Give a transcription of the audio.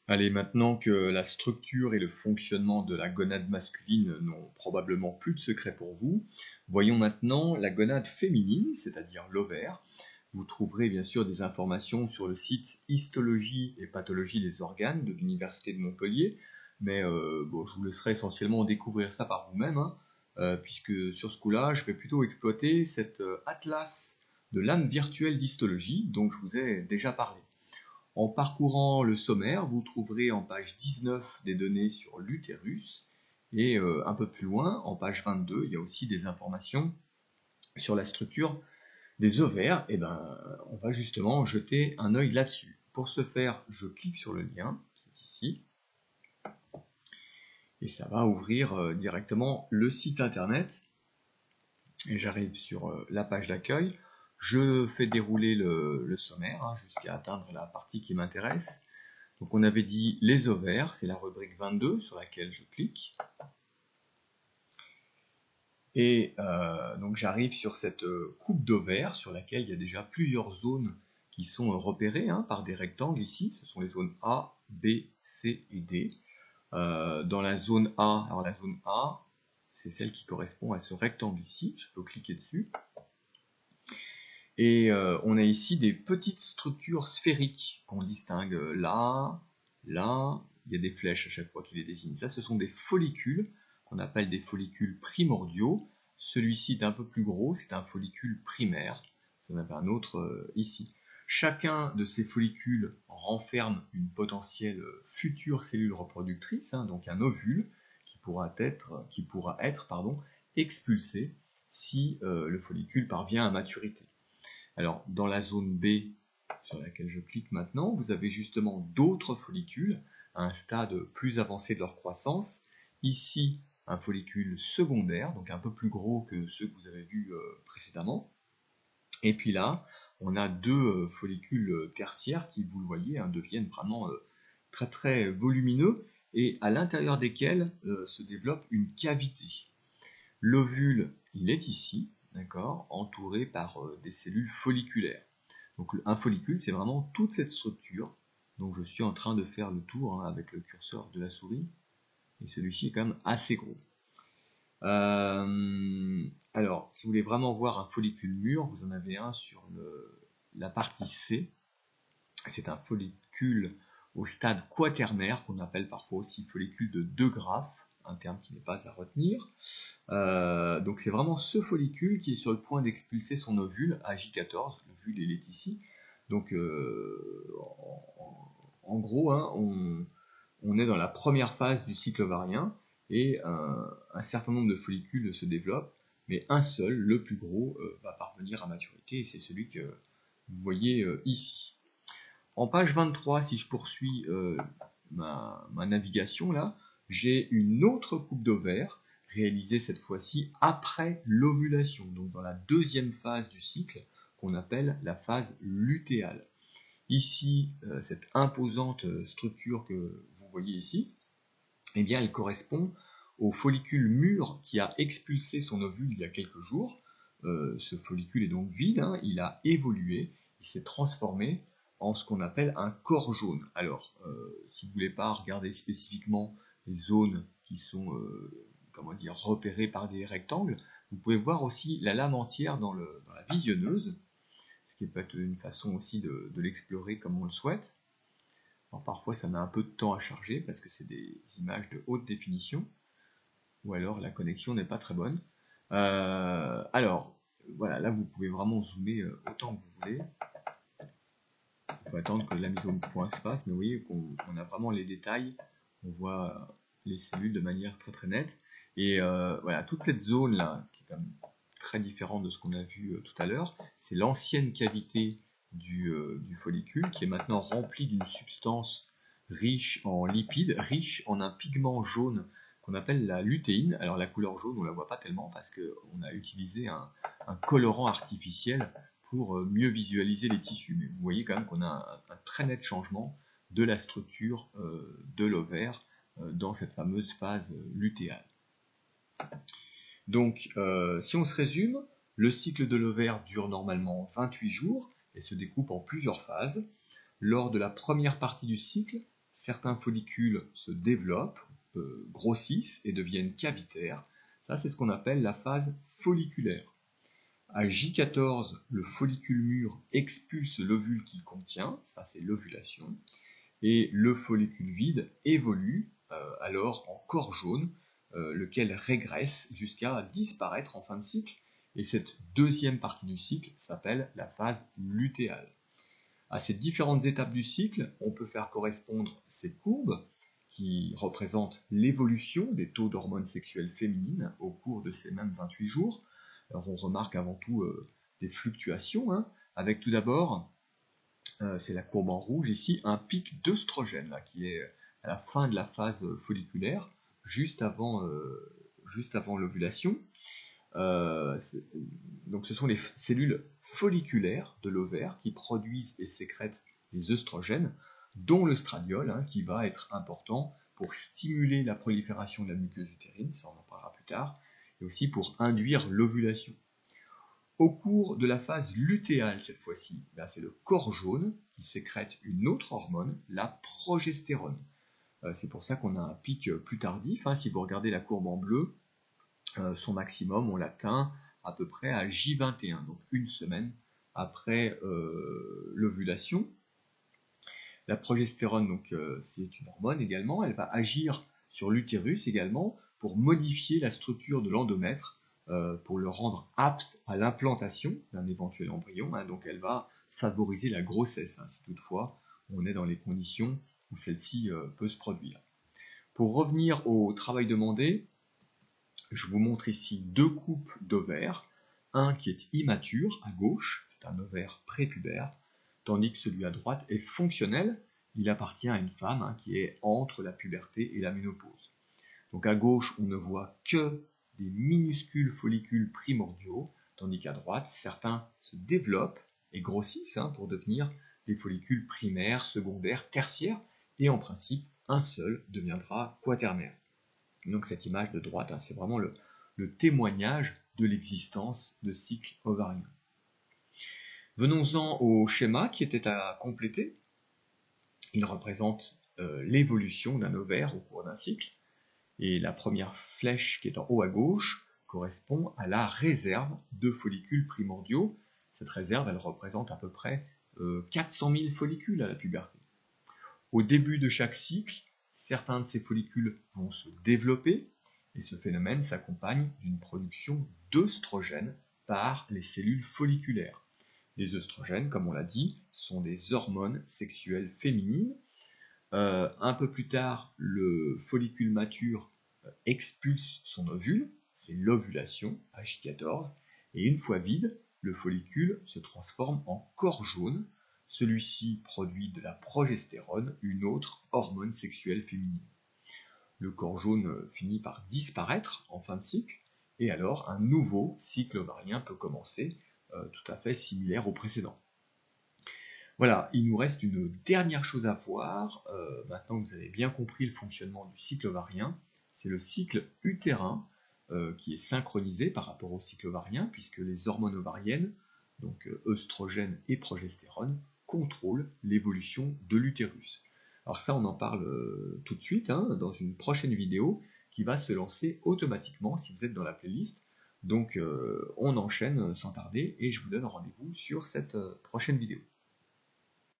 Allez, maintenant que la structure et le fonctionnement de la gonade masculine n'ont probablement plus de secret pour vous, voyons maintenant la gonade féminine, c'est-à-dire l'ovaire. Vous trouverez bien sûr des informations sur le site Histologie et pathologie des organes de l'Université de Montpellier, mais bon, je vous laisserai essentiellement découvrir ça par vous-même, hein, puisque sur ce coup-là, je vais plutôt exploiter cet atlas de l'âme virtuelle d'histologie dont je vous ai déjà parlé. En parcourant le sommaire, vous trouverez en page 19 des données sur l'utérus, et un peu plus loin, en page 22, il y a aussi des informations sur la structure des ovaires. Et ben, on va justement jeter un œil là-dessus. Pour ce faire, je clique sur le lien, qui est ici, et ça va ouvrir directement le site internet. Et j'arrive sur la page d'accueil. Je fais dérouler le sommaire hein, jusqu'à atteindre la partie qui m'intéresse. Donc on avait dit les ovaires, c'est la rubrique 22 sur laquelle je clique. Et donc j'arrive sur cette coupe d'ovaires sur laquelle il y a déjà plusieurs zones qui sont repérées hein, par des rectangles ici. Ce sont les zones A, B, C et D. Dans la zone A, alors la zone A, c'est celle qui correspond à ce rectangle ici. Je peux cliquer dessus. Et on a ici des petites structures sphériques qu'on distingue là, là, il y a des flèches à chaque fois qui les désignent. Ça, ce sont des follicules qu'on appelle des follicules primordiaux. Celui-ci est un peu plus gros, c'est un follicule primaire. Vous en avez un autre ici. Chacun de ces follicules renferme une potentielle future cellule reproductrice, hein, donc un ovule, qui pourra être expulsé si le follicule parvient à maturité. Alors, dans la zone B, sur laquelle je clique maintenant, vous avez justement d'autres follicules à un stade plus avancé de leur croissance. Ici, un follicule secondaire, donc un peu plus gros que ceux que vous avez vus précédemment. Et puis là, on a deux follicules tertiaires qui, vous le voyez, hein, deviennent vraiment très très volumineux et à l'intérieur desquels se développe une cavité. L'ovule, il est ici, d'accord, entouré par des cellules folliculaires. Donc un follicule, c'est vraiment toute cette structure. Donc je suis en train de faire le tour hein, avec le curseur de la souris. Et celui-ci est quand même assez gros. Alors, si vous voulez vraiment voir un follicule mûr, vous en avez un sur la partie C. C'est un follicule au stade quaternaire, qu'on appelle parfois aussi follicule de De Graaf, un terme qui n'est pas à retenir. Donc c'est vraiment ce follicule qui est sur le point d'expulser son ovule à J14, l'ovule il est ici. Donc en gros, hein, on est dans la première phase du cycle ovarien et un certain nombre de follicules se développent, mais un seul, le plus gros, va parvenir à maturité et c'est celui que vous voyez ici. En page 23, si je poursuis ma navigation là, j'ai une autre coupe d'ovaires réalisée cette fois-ci après l'ovulation, donc dans la deuxième phase du cycle qu'on appelle la phase lutéale. Ici, cette imposante structure que vous voyez ici, eh bien, elle correspond au follicule mûr qui a expulsé son ovule il y a quelques jours. Ce follicule est donc vide, hein, il a évolué, il s'est transformé en ce qu'on appelle un corps jaune. Alors, si vous ne voulez pas regarder spécifiquement les zones qui sont repérées par des rectangles, vous pouvez voir aussi la lame entière dans la visionneuse, ce qui peut être une façon aussi de l'explorer comme on le souhaite. Alors parfois ça met un peu de temps à charger parce que c'est des images de haute définition, ou alors la connexion n'est pas très bonne. Alors, voilà, là vous pouvez vraiment zoomer autant que vous voulez. Il faut attendre que la mise au point se fasse, mais vous voyez qu'on a vraiment les détails, on voit les cellules de manière très très nette. Et voilà, toute cette zone là, qui est quand même très différente de ce qu'on a vu tout à l'heure, c'est l'ancienne cavité du follicule qui est maintenant remplie d'une substance riche en lipides, riche en un pigment jaune qu'on appelle la lutéine. Alors la couleur jaune, on ne la voit pas tellement parce qu'on a utilisé un colorant artificiel pour mieux visualiser les tissus. Mais vous voyez quand même qu'on a un très net changement de la structure de l'ovaire dans cette fameuse phase lutéale. Donc, si on se résume, le cycle de l'ovaire dure normalement 28 jours et se découpe en plusieurs phases. Lors de la première partie du cycle, certains follicules se développent, grossissent et deviennent cavitaires. Ça, c'est ce qu'on appelle la phase folliculaire. À J14, le follicule mûr expulse l'ovule qu'il contient, ça c'est l'ovulation, et le follicule vide évolue alors en corps jaune, lequel régresse jusqu'à disparaître en fin de cycle, et cette deuxième partie du cycle s'appelle la phase lutéale. À ces différentes étapes du cycle, on peut faire correspondre ces courbes qui représentent l'évolution des taux d'hormones sexuelles féminines au cours de ces mêmes 28 jours. Alors on remarque avant tout des fluctuations, avec tout d'abord, c'est la courbe en rouge ici, un pic d'œstrogène qui est à la fin de la phase folliculaire, juste avant l'ovulation. Donc ce sont les cellules folliculaires de l'ovaire qui produisent et sécrètent les œstrogènes, dont le stradiol, qui va être important pour stimuler la prolifération de la muqueuse utérine, ça on en parlera plus tard, et aussi pour induire l'ovulation. Au cours de la phase lutéale, cette fois-ci, c'est le corps jaune qui sécrète une autre hormone, la progestérone. C'est pour ça qu'on a un pic plus tardif. Si vous regardez la courbe en bleu, son maximum, on l'atteint à peu près à J21, donc une semaine après l'ovulation. La progestérone, donc, c'est une hormone également, elle va agir sur l'utérus également pour modifier la structure de l'endomètre, pour le rendre apte à l'implantation d'un éventuel embryon, donc elle va favoriser la grossesse, si toutefois on est dans les conditions où celle-ci peut se produire. Pour revenir au travail demandé, je vous montre ici deux coupes d'ovaires, un qui est immature à gauche, c'est un ovaire prépubère, tandis que celui à droite est fonctionnel, il appartient à une femme qui est entre la puberté et la ménopause. Donc à gauche, on ne voit que des minuscules follicules primordiaux, tandis qu'à droite, certains se développent et grossissent pour devenir des follicules primaires, secondaires, tertiaires, et en principe, un seul deviendra quaternaire. Donc cette image de droite, c'est vraiment le témoignage de l'existence de cycles ovariens. Venons-en au schéma qui était à compléter. Il représente l'évolution d'un ovaire au cours d'un cycle. Et la première flèche qui est en haut à gauche correspond à la réserve de follicules primordiaux. Cette réserve, elle représente à peu près 400 000 follicules à la puberté. Au début de chaque cycle, certains de ces follicules vont se développer, et ce phénomène s'accompagne d'une production d'œstrogènes par les cellules folliculaires. Les œstrogènes, comme on l'a dit, sont des hormones sexuelles féminines. Un peu plus tard, le follicule mature expulse son ovule, c'est l'ovulation, J14, et une fois vide, le follicule se transforme en corps jaune. Celui-ci produit de la progestérone, une autre hormone sexuelle féminine. Le corps jaune finit par disparaître en fin de cycle, et alors un nouveau cycle ovarien peut commencer, tout à fait similaire au précédent. Voilà, il nous reste une dernière chose à voir, maintenant que vous avez bien compris le fonctionnement du cycle ovarien, c'est le cycle utérin qui est synchronisé par rapport au cycle ovarien, puisque les hormones ovariennes, donc œstrogènes et progestérone, contrôlent l'évolution de l'utérus. Alors ça, on en parle tout de suite, dans une prochaine vidéo qui va se lancer automatiquement si vous êtes dans la playlist. Donc on enchaîne sans tarder et je vous donne rendez-vous sur cette prochaine vidéo.